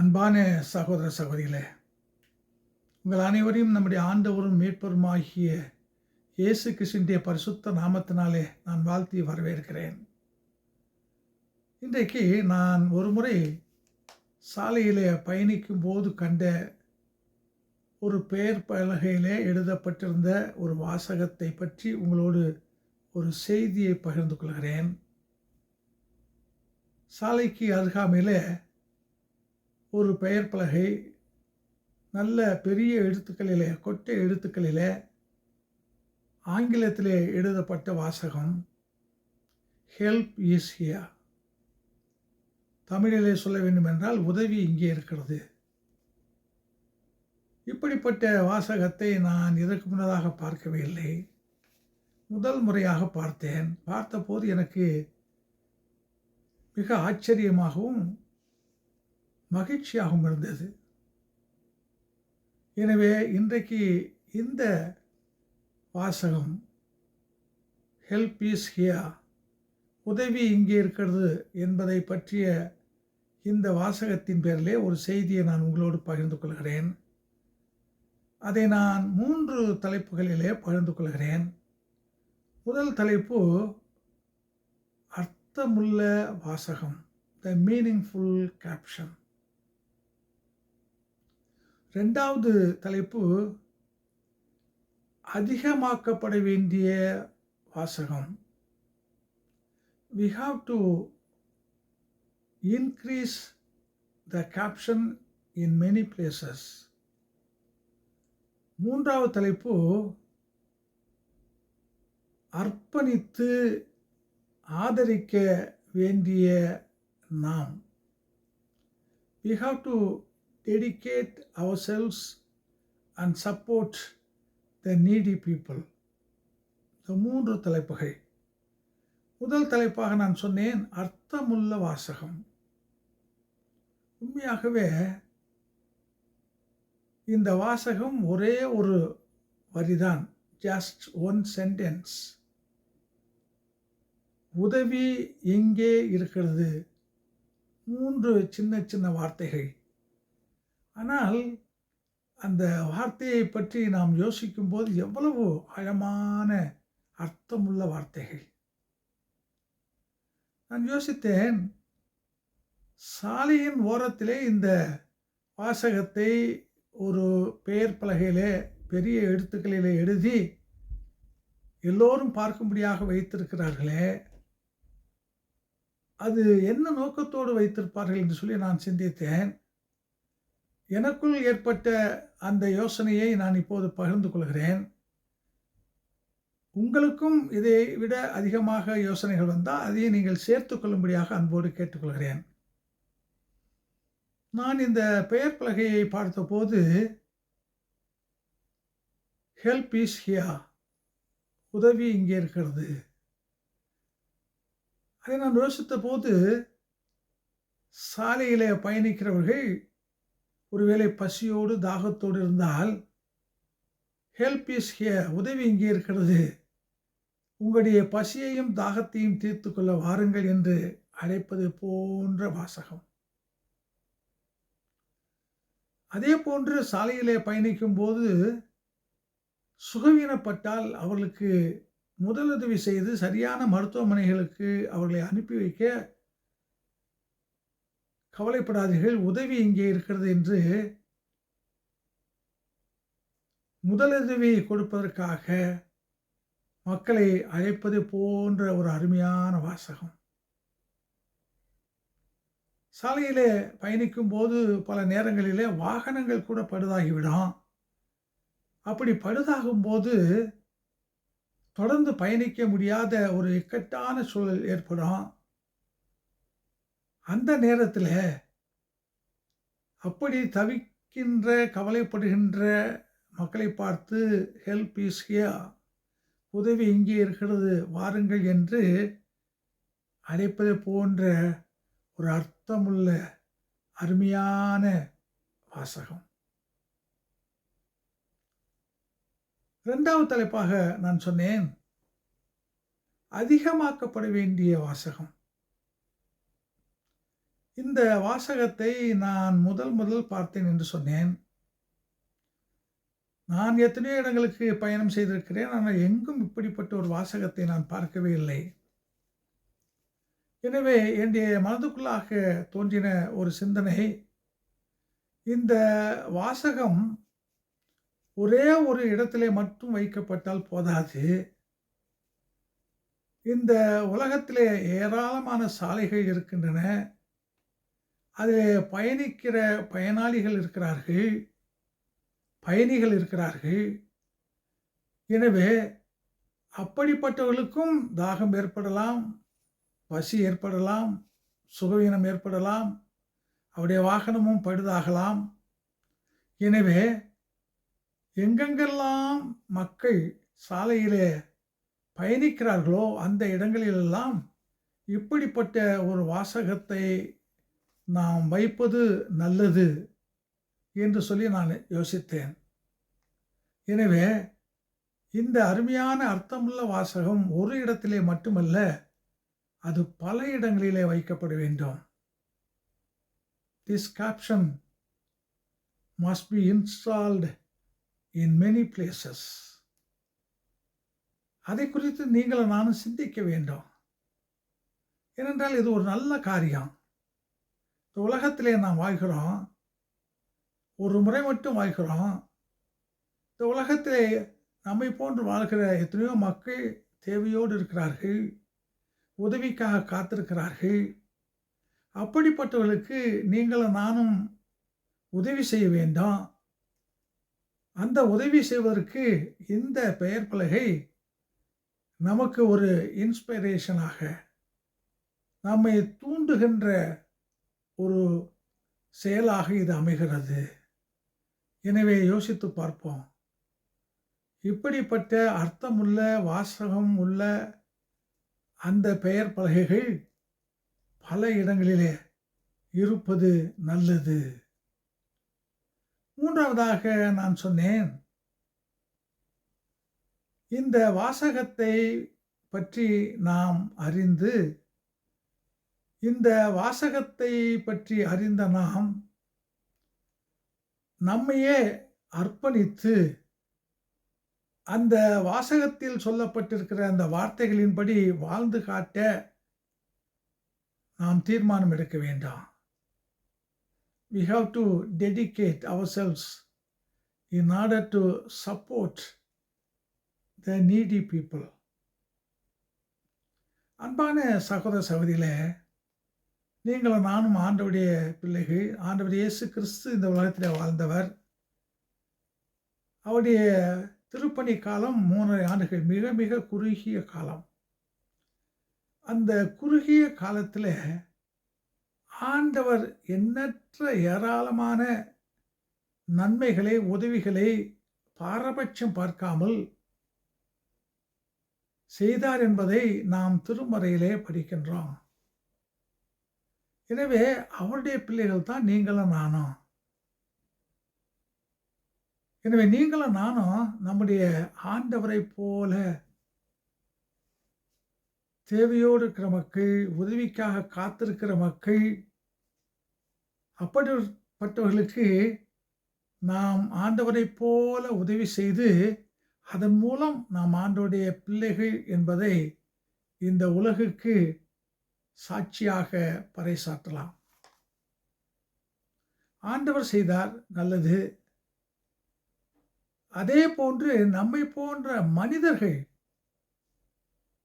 அன்பான சகோதர சகோதரிகளே, உங்கள் அனைவரையும் நம்முடைய ஆண்டவரும் மீட்பருமாகிய இயேசு கிறிஸ்துவினுடைய பரிசுத்த நாமத்தினாலே நான் வாழ்த்தி வரவேற்கிறேன். இன்றைக்கு நான் ஒருமுறை சாலையிலே பயணிக்கும் போது கண்ட ஒரு பெயர் பலகையிலே எழுதப்பட்டிருந்த ஒரு வாசகத்தை பற்றி உங்களோடு ஒரு செய்தியை பகிர்ந்து கொள்கிறேன். சாலைக்கு அருகாமையில் ஒரு பெயர் பலகை நல்ல பெரிய எழுத்துக்களிலே, கொட்டை எழுத்துக்களிலே ஆங்கிலத்திலே எழுதப்பட்ட வாசகம், ஹெல்ப் இஸ் ஹியர். தமிழிலே சொல்ல வேண்டுமென்றால் உதவி இங்கே இருக்கிறது. இப்படிப்பட்ட வாசகத்தை நான் இதற்கு முன்னதாக பார்க்கவே இல்லை. முதல் முறையாக பார்த்தேன். பார்த்தபோது எனக்கு மிக ஆச்சரியமாகவும் மகிழ்ச்சியாகவும் இருந்தது. எனவே இன்றைக்கு இந்த வாசகம், ஹெல்ப் இஸ் ஹியர், உதவி இங்கே இருக்கிறது என்பதை பற்றிய இந்த வாசகத்தின் பேரிலே ஒரு செய்தியை நான் உங்களோடு பகிர்ந்து கொள்கிறேன். அதை நான் 3 தலைப்புகளிலே பகிர்ந்து கொள்கிறேன். முதல் தலைப்பு அர்த்தமுள்ள வாசகம், த மீனிங்ஃபுல் கேப்ஷன். இரண்டாவது தலைப்பு அதிகமாக்கப்பட வேண்டிய வாசகம். We have to increase the caption in many places. மூன்றாவது தலைப்பு அர்ப்பணித்து ஆதரிக்க வேண்டிய நாம். We have to dedicate ourselves and support the needy people. இந்த 3 தலைப்புகள். முதல் தலைப்பாக நான் சொன்னேன் அர்த்தமுள்ள வாசகம். உண்மையாகவே இந்த வாசகம் ஒரே ஒரு வரிதான், ஜஸ்ட் ஒன் சென்டென்ஸ். உதவி எங்கே இருக்கிறது, 3 சின்ன சின்ன வார்த்தைகள். ஆனால் அந்த வார்த்தையை பற்றி நாம் யோசிக்கும்போது எவ்வளவு ஆழமான அர்த்தமுள்ள வார்த்தைகள். நான் யோசித்தேன், சாலையின் ஓரத்திலே இந்த வாசகத்தை ஒரு பெயர் பலகையிலே பெரிய எழுத்துக்களிலே எழுதி எல்லோரும் பார்க்கும்படியாக வைத்திருக்கிறார்களே, அது என்ன நோக்கத்தோடு வைத்திருப்பார்கள் என்று சொல்லி நான் சிந்தித்தேன். எனக்குள் ஏற்பட்ட அந்த யோசனையை நான் இப்போது பகிர்ந்து கொள்கிறேன். உங்களுக்கும் இதை விட அதிகமாக யோசனைகள் வந்தால் அதையே நீங்கள் சேர்த்து கொள்ளும்படியாக அன்போடு கேட்டுக்கொள்கிறேன். நான் இந்த பெயர் பலகையை பார்த்தபோது ஹெல்ப் இஸ் ஹியர், உதவி இங்கே இருக்கிறது, அதை நான் யோசித்த போது சாலையிலே பயணிக்கிறவர்கள் ஒருவேளை பசியோடு தாகத்தோடு இருந்தால் ஹெல்ப் இஸ் ஹியர், உதவி இங்கே இருக்கிறது, உங்களுடைய பசியையும் தாகத்தையும் தீர்த்து கொள்ள வாருங்கள் என்று அழைப்பது போன்ற வாசகம். அதே போன்று சாலையிலே பயணிக்கும் போது சுகவீனப்பட்டால் அவர்களுக்கு முதலுதவி செய்து சரியான மருத்துவமனைகளுக்கு அவர்களை அனுப்பி வைக்க கவலைப்படாதீர்கள், உதவி இங்கே இருக்கிறது என்று முதலுதவி கொடுப்பதற்காக மக்களை அழைப்பது போன்ற ஒரு அருமையான வாசகம். சாலையிலே பயணிக்கும் போது பல நேரங்களிலே வாகனங்கள் கூட பழுதாகிவிடும். அப்படி பழுதாகும் போது தொடர்ந்து பயணிக்க முடியாத ஒரு இக்கட்டான சூழல் ஏற்படும். அந்த நேரத்தில் அப்படி தவிக்கின்ற கவலைப்படுகின்ற மக்களை பார்த்து ஹெல்ப் இஸ் ஹியர், உதவி இங்கே இருக்கிறது, வாருங்கள் என்று அழைப்பது போன்ற ஒரு அர்த்தமுள்ள அருமையான வாசகம். இரண்டாவது தலைப்பாக நான் சொன்னேன் அதிகமாக்கப்பட வேண்டிய வாசகம். இந்த வாசகத்தை நான் முதல் முதல் பார்த்தேன் என்று சொன்னேன். நான் எத்தனையோ இடங்களுக்கு பயணம் செய்திருக்கிறேன். ஆனால் எங்கும் இப்படிப்பட்ட ஒரு வாசகத்தை நான் பார்க்கவே இல்லை. எனவே என்னுடைய மனதுக்குள்ளாக தோன்றின ஒரு சிந்தனை, இந்த வாசகம் ஒரே ஒரு இடத்திலே மட்டும் வைக்கப்பட்டால் போதாது. இந்த உலகத்திலே ஏராளமான சாலைகள் இருக்கின்றன. அதிலே பயணிக்கிற பயனாளிகள் இருக்கிறார்கள். பயணிகள் இருக்கிறார்கள். எனவே அப்படிப்பட்டவர்களுக்கும் தாகம் ஏற்படலாம், பசி ஏற்படலாம், சுகவீனம் ஏற்படலாம், அவருடைய வாகனமும் பழுதாகலாம். எனவே எங்கெங்கெல்லாம் மக்கள் சாலையிலே பயணிக்கிறார்களோ அந்த இடங்களிலெல்லாம் இப்படிப்பட்ட ஒரு வாசகத்தை நாம் வைப்பது நல்லது என்று சொல்லி நான் யோசித்தேன். எனவே இந்த அருமையான அர்த்தமுள்ள வாசகம் ஒரு இடத்திலே மட்டுமல்ல, அது பல இடங்களிலே வைக்கப்பட வேண்டும். This caption must be installed in many places. அதை குறித்து நீங்களும் நானும் சிந்திக்க வேண்டும். ஏனென்றால் இது ஒரு நல்ல காரியம். இந்த உலகத்திலே நாம் வாழ்கிறோம். ஒரு முறை மட்டும் வாழ்கிறோம். இந்த உலகத்திலே நம்மை போன்று வாழ்கிற எத்தனையோ மக்கள் தேவையோடு இருக்கிறார்கள், உதவிக்காக காத்திருக்கிறார்கள். அப்படிப்பட்டவர்களுக்கு நீங்களும் நானும் உதவி செய்ய வேண்டும். அந்த உதவி செய்வதற்கு இந்த பெயர் பலகை நமக்கு ஒரு இன்ஸ்பிரேஷனாக, நம்மை தூண்டுகின்ற ஒரு செயலாக இது அமைகிறது. எனவே யோசித்து பார்ப்போம். இப்படிப்பட்ட அர்த்தமுள்ள வாசகம் உள்ள அந்த பெயர் பலகைகள் பல இடங்களிலே இருப்பது நல்லது. மூன்றாவதாக நான் சொன்னேன், இந்த வாசகத்தை பற்றி நாம் அறிந்து, இந்த வாசகத்தை பற்றி அறிந்த நாம் நம்மையே அர்ப்பணித்து அந்த வாசகத்தில் சொல்லப்பட்டிருக்கிற அந்த வார்த்தைகளின்படி வாழ்ந்து காட்ட நாம் தீர்மானம் எடுக்க வேண்டாம். We have to dedicate ourselves in order to support the needy people. அன்பான சகோதர சகோதரிகளே, நீங்களும் நானும் ஆண்டவருடைய பிள்ளைகள். ஆண்டவர் இயேசு கிறிஸ்து இந்த உலகத்தில் வாழ்ந்தவர். அவருடைய திருப்பணி காலம் 3.5 ஆண்டுகள், மிக மிக குறுகிய காலம். அந்த குறுகிய காலத்தில் ஆண்டவர் எண்ணற்ற ஏராளமான நன்மைகளை, உதவிகளை பாரபட்சம் பார்க்காமல் செய்தார் என்பதை நாம் திருமறையிலே படிக்கின்றோம். எனவே அவருடைய பிள்ளைகள் தான் நீங்களும் நானும். எனவே நீங்களும் நானும் நம்முடைய ஆண்டவரை போல தேவையோடு இருக்கிற மக்கள், உதவிக்காக காத்திருக்கிற மக்கள், அப்படிப்பட்டவர்களுக்கு நாம் ஆண்டவரை போல உதவி செய்து அதன் மூலம் நாம் ஆண்டவருடைய பிள்ளைகள் என்பதை இந்த உலகுக்கு சாட்சியாக பறைசாற்றலாம். ஆண்டவர் செய்தார், நல்லது. அதே போன்று நம்மை போன்ற மனிதர்கள்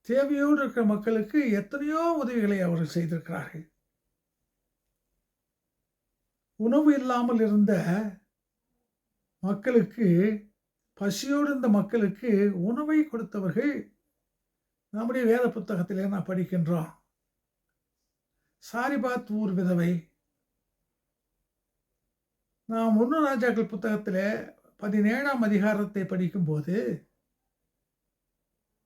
தேவையோடு இருக்கிற மக்களுக்கு எத்தனையோ உதவிகளை அவர்கள் செய்திருக்கிறார்கள். உணவு இல்லாமல் இருந்த மக்களுக்கு, பசியோடு இருந்த மக்களுக்கு உணவை கொடுத்தவர்கள் நம்முடைய வேத புத்தகத்திலே நாம் படிக்கின்றோம். சாரிபாத் ஊர் விதவை. நாம் 1 ராஜாக்கள் புத்தகத்தில் 17ஆம் அதிகாரத்தை படிக்கும்போது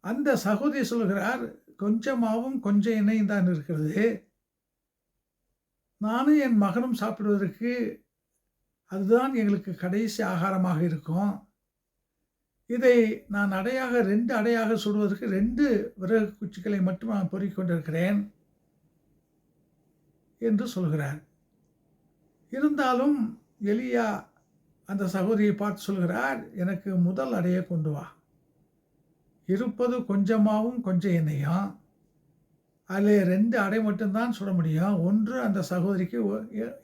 அந்த சகோதரி சொல்கிறார், கொஞ்சமாவும் கொஞ்சம் எண்ணெயும் தான் இருக்கிறது. நானும் என் மகனும் சாப்பிடுவதற்கு அதுதான் எங்களுக்கு கடைசி ஆகாரமாக இருக்கும். இதை நான் 2 அடையாக சுடுவதற்கு 2 விறகு குச்சிகளை மட்டும் நான் பொறுக்கிக் கொண்டிருக்கிறேன். என்று சொல்கிறார். இருந்தாலும் எலியா அந்த சகோதரியை பார்த்து சொல்கிறார், எனக்கு முதல் அடையை கொண்டு வா, இருப்பது கொஞ்சமாவும் கொஞ்சம் எண்ணெயும், அதில் 2 அடை மட்டும்தான் சுட முடியும், ஒன்று அந்த சகோதரிக்கு,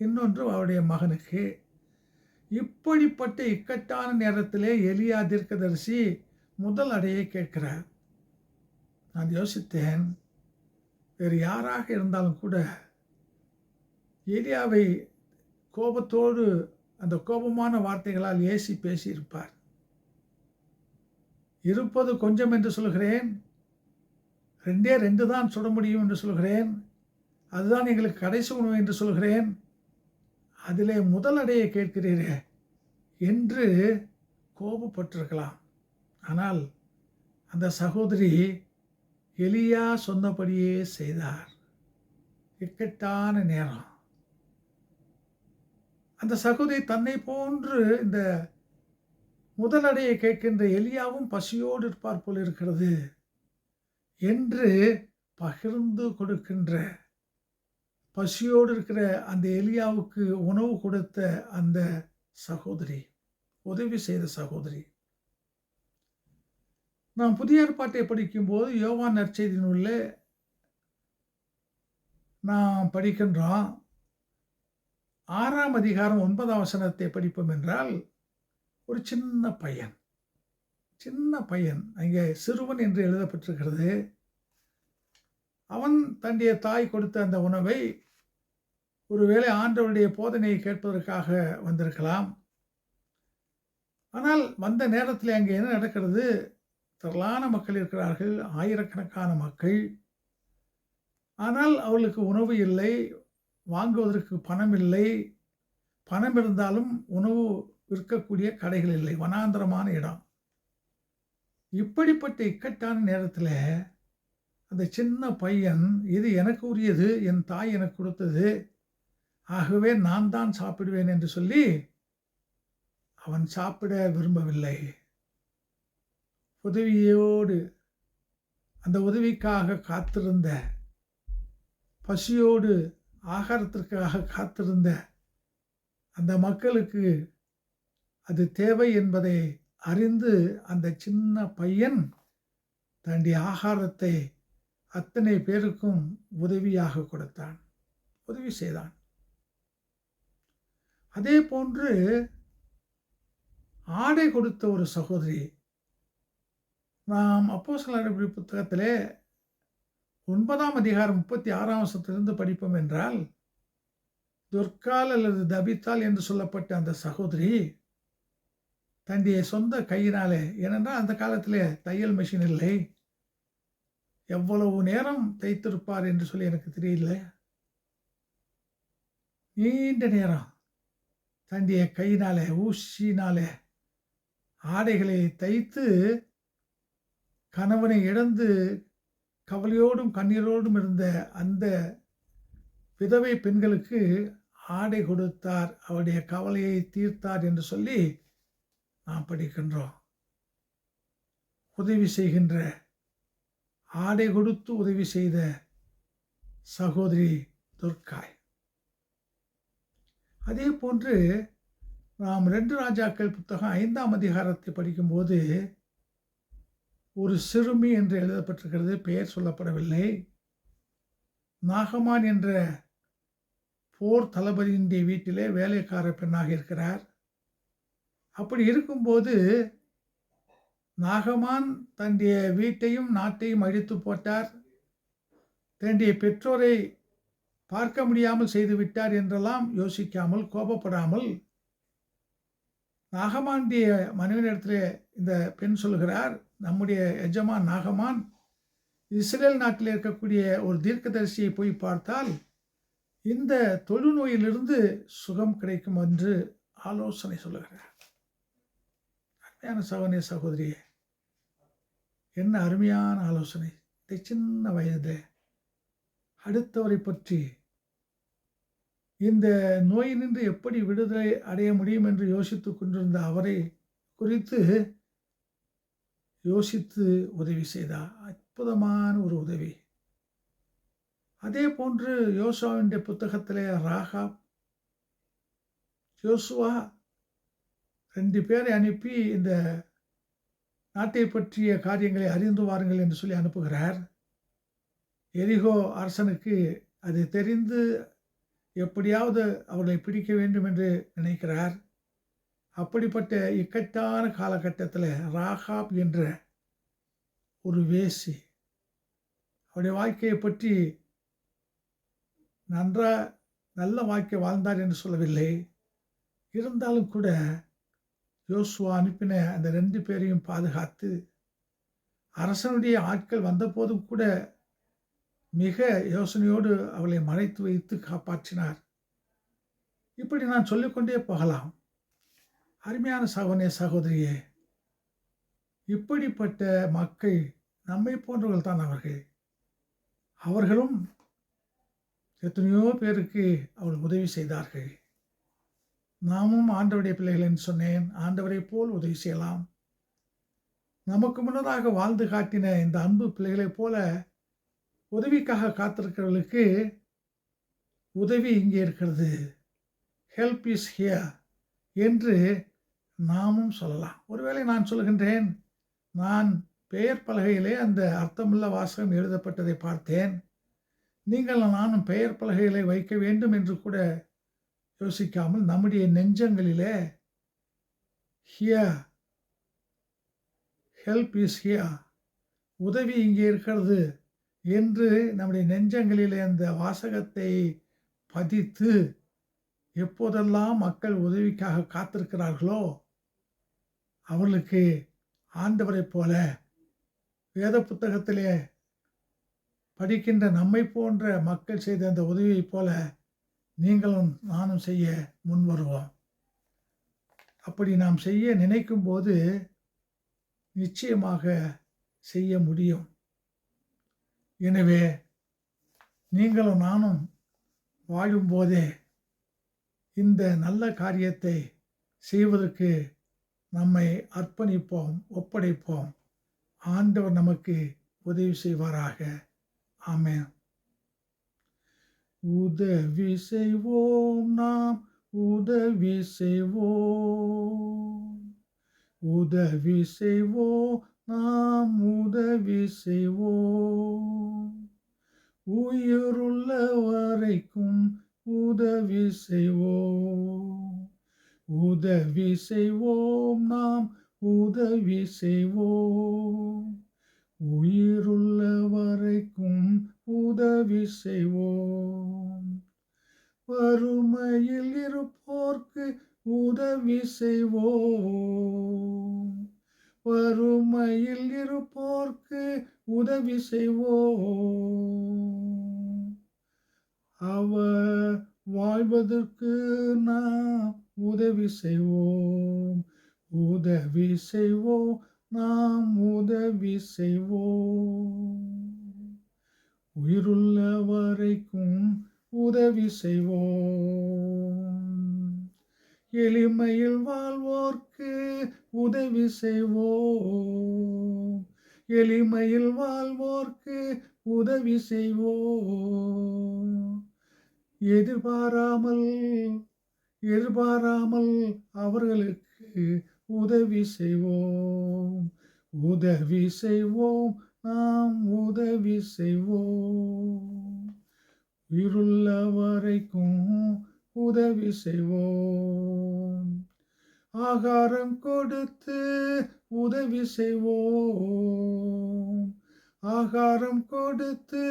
இன்னொன்று அவருடைய மகனுக்கு. இப்படிப்பட்ட இக்கட்டான நேரத்திலே எலியா தீர்க்கதரிசி முதல் அடையை கேட்கிறார். நான் யோசித்தேன், வேறு யாராக இருந்தாலும் கூட எலியாவை கோபத்தோடு அந்த கோபமான வார்த்தைகளால் ஏசி பேசியிருப்பார். இருப்பது கொஞ்சம் என்று சொல்கிறேன், 2 தான் சுட முடியும் என்று சொல்கிறேன், அதுதான் எங்களுக்கு கடைசி உணவு என்று சொல்கிறேன், அதிலே முதல் அடையை கேட்கிறீரே என்று கோபப்பட்டிருக்கலாம். ஆனால் அந்த சகோதரி எலியா சொன்னபடியே செய்தார். இக்கட்டான நேரம். அந்த சகோதரி தன்னை போன்று இந்த முதல் அடையை கேட்கின்ற எலியாவும் பசியோடு இருப்பார் போல் இருக்கிறது என்று பகிர்ந்து கொடுக்கின்ற, பசியோடு இருக்கிற அந்த எலியாவுக்கு உணவு கொடுத்த அந்த சகோதரி, உதவி செய்த சகோதரி. நாம் புதிய ஏற்பாட்டை படிக்கும்போது யோவான் நற்செய்தி நூலில் நாம் படிக்கின்றோம். 6ஆம் அதிகாரம் 9ஆம் வசனத்தை படிப்போம் என்றால், ஒரு சின்ன பையன் அங்கே சிறுவன் என்று எழுதப்பட்டிருக்கிறது. அவன் தன்னுடைய தாய் கொடுத்த அந்த உணவை ஒருவேளை ஆண்டவருடைய போதனையை கேட்பதற்காக வந்திருக்கலாம். ஆனால் வந்த நேரத்தில் அங்கே என்ன நடக்கிறது? திரளான மக்கள் இருக்கிறார்கள், ஆயிரக்கணக்கான மக்கள். ஆனால் அவர்களுக்கு உணவு இல்லை, வாங்குவதற்கு பணம் இல்லை. பணம் இருந்தாலும் உணவு விற்கக்கூடிய கடைகள் இல்லை, வனாந்தரமான இடம். இப்படிப்பட்ட இக்கட்டான நேரத்தில் அந்த சின்ன பையன், இது எனக்கு உரியது, என் தாய் எனக்கு கொடுத்தது, ஆகவே நான் தான் சாப்பிடுவேன் என்று சொல்லி அவன் சாப்பிட விரும்பவில்லை. உதவியோடு, அந்த உதவிக்காக காத்திருந்த, பசியோடு ஆகாரத்திற்காக காத்திருந்த அந்த மக்களுக்கு அது தேவை என்பதை அறிந்து அந்த சின்ன பையன் தன்னுடைய ஆகாரத்தை அத்தனை பேருக்கும் உதவியாக கொடுத்தான், உதவி செய்தான். அதே போன்று ஆடை கொடுத்த ஒரு சகோதரி, நாம் அப்போஸ்தலர் புத்தகத்திலே 9ஆம் அதிகாரம் 36ஆம் வசனத்திலிருந்து படிப்போம் என்றால், துர்கால் அல்லது தபித்தால் என்று சொல்லப்பட்ட அந்த சகோதரி தன்னுடைய சொந்த கையினாலே, ஏனென்றால் அந்த காலத்திலே தையல் மிஷின் இல்லை, எவ்வளவு நேரம் தைத்திருப்பார் என்று சொல்லி எனக்கு தெரியல, நீண்ட நேரம் தன்னுடைய கையினாலே, ஊசினாலே ஆடைகளை தைத்து கணவனை இழந்து கவலையோடும் கண்ணீரோடும் இருந்த அந்த விதவை பெண்களுக்கு ஆடை கொடுத்தார், அவருடைய கவலையை தீர்த்தார் என்று சொல்லி நாம் படிக்கின்றோம். உதவி செய்கின்ற, ஆடை கொடுத்து உதவி செய்த சகோதரி துர்காய். அதே போன்று நாம் 2 ராஜாக்கள் புத்தகம் 5ஆம் அதிகாரத்தை படிக்கும்போது ஒரு சிறுமி என்று எழுதப்பட்டிருக்கிறது, பெயர் சொல்லப்படவில்லை. நாகமான் என்ற போர் தளபதியினுடைய வீட்டிலே வேலைக்கார பெண்ணாக இருக்கிறார். அப்படி இருக்கும்போது நாகமான் தன்னுடைய வீட்டையும் நாட்டையும் அழித்து போட்டார், தன்னுடைய பெற்றோரை பார்க்க முடியாமல் செய்துவிட்டார் என்றெல்லாம் யோசிக்காமல், கோபப்படாமல், நாகமானுடைய மனைவியிடத்திலே இந்த பெண் சொல்கிறார், நம்முடைய எஜமான் நாகமான் இஸ்ரேல் நாட்டில் இருக்கக்கூடிய ஒரு தீர்க்கதரிசியை போய் பார்த்தால் இந்த தொழுநோயிலிருந்து சுகம் கிடைக்கும் என்று ஆலோசனை சொல்லுகிறார். அருமையான சகோதரி, சகோதரியே, என்ன அருமையான ஆலோசனை! இந்த சின்ன வயது அடுத்தவரை பற்றி, இந்த நோயினின்று எப்படி விடுதலை அடைய முடியும் என்று யோசித்து கொண்டிருந்த அவரை குறித்து யோசித்து உதவி செய்தார். அற்புதமான ஒரு உதவி. அதே போன்று யோசுவாவின் புத்தகத்திலே ராகாப், யோசுவா 2 பேரை அனுப்பி இந்த நாட்டை பற்றிய காரியங்களை அறிந்து வாருங்கள் என்று சொல்லி அனுப்புகிறார். எரிகோ அரசனுக்கு அது தெரிந்து எப்படியாவது அவர்களை பிடிக்க வேண்டும் என்று நினைக்கிறார். அப்படிப்பட்ட இக்கட்டான காலகட்டத்தில் ராகாப் என்ற ஒரு வேசி, அவருடைய வாழ்க்கையை பற்றி நல்ல வாழ்க்கை வாழ்ந்தார் என்று சொல்லவில்லை. இருந்தாலும் கூட யோசுவா அனுப்பின அந்த 2 பேரையும் பாதுகாத்து, அரசனுடைய ஆட்கள் வந்தபோதும் கூட மிக யோசனையோடு அவளை மறைத்து வைத்து காப்பாற்றினார். இப்படி நான் சொல்லிக்கொண்டே போகலாம். அருமையான சகோதரனே, சகோதரியே, இப்படிப்பட்ட மக்கள் நம்மை போன்றவர்கள் தான் அவர்கள். அவர்களும் எத்தனையோ பேருக்கு அவள் உதவி செய்தார்கள். நாமும் ஆண்டவருடைய பிள்ளைகள் என்று சொன்னேன். ஆண்டவரை போல் உதவி செய்யலாம். நமக்கு முன்னதாக வாழ்ந்து காட்டின இந்த அன்பு பிள்ளைகளைப் போல உதவிக்காக காத்திருக்கிறவர்களுக்கு உதவி இங்கே இருக்கிறது. ஹெல்ப் இஸ் ஹியர் என்று நாமும் சொல்லலாம். ஒருவேளை நான் சொல்கின்றேன், நான் பெயர் பலகையிலே அந்த அர்த்தமுள்ள வாசகம் எழுதப்பட்டதை பார்த்தேன். நீங்கள் நானும் பெயர் பலகைகளை வைக்க வேண்டும் என்று கூட யோசிக்காமல் நம்முடைய நெஞ்சங்களிலே ஹியர், ஹெல்ப் இஸ் ஹியர், உதவி இங்கே இருக்கிறது என்று நம்முடைய நெஞ்சங்களிலே அந்த வாசகத்தை பதித்து எப்போதெல்லாம் மக்கள் உதவிக்காக காத்திருக்கிறார்களோ அவர்களுக்கு ஆண்டவரைப் போல வேத புத்தகத்திலே படிக்கின்ற நம்மை போன்ற மக்கள் செய்த அந்த உதவியைப் போல நீங்களும் நானும் செய்ய முன் வருவோம். அப்படி நாம் செய்ய நினைக்கும் போது நிச்சயமாக செய்ய முடியும். எனவே நீங்களும் நானும் வாழும்போதே இந்த நல்ல காரியத்தை செய்வதற்கு நம்மை அர்ப்பணிப்போம், ஒப்படைப்போம். ஆண்டவர் நமக்கு உதவி செய்வாராக. ஆமென். உதவி செய்வோம், நாம் உதவி செய்வோம், உதவி செய்வோம், நாம் உதவி செய்வோம், உயிருள்ள வரைக்கும் உதவி செய்வோம், உதவி செய்வோம், நாம் உதவி செய்வோம், உயிருள்ள வரைக்கும் உதவி செய்வோம், வறுமையில் இருப்போர்க்கு உதவி செய்வோம், வறுமையில் இருப்போர்க்கு உதவி செய்வோம், அவர் வாழ்வதற்கு நாம் உதவி செய்வோம், உதவி செய்வோம், நாம் உதவி செய்வோம், உயிருள்ள வரைக்கும் உதவி செய்வோம், எளிமையில் வாழ்வோர்க்கு உதவி செய்வோம், எளிமையில் வாழ்வோர்க்கு உதவி செய்வோம், எதிர்பாராமல் அவர்களுக்கு உதவி செய்வோம், உதவி செய்வோம், நாம் உதவி செய்வோம், உயிருள்ள வரைக்கும் உதவி செய்வோம், ஆகாரம் கொடுத்து உதவி செய்வோம், ஆகாரம் கொடுத்து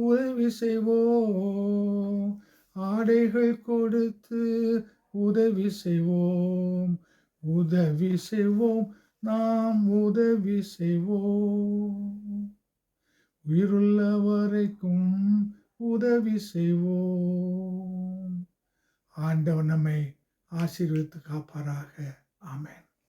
உதவி செய்வோம், ஆடைகள் கொடுத்து உதவி செய்வோம், உதவி செய்வோம், நாம் உதவி செய்வோம், உயிருள்ள வரைக்கும் உதவி செய்வோம். ஆண்டவர் நம்மை ஆசீர்வதித்து காப்பாராக. ஆமென்.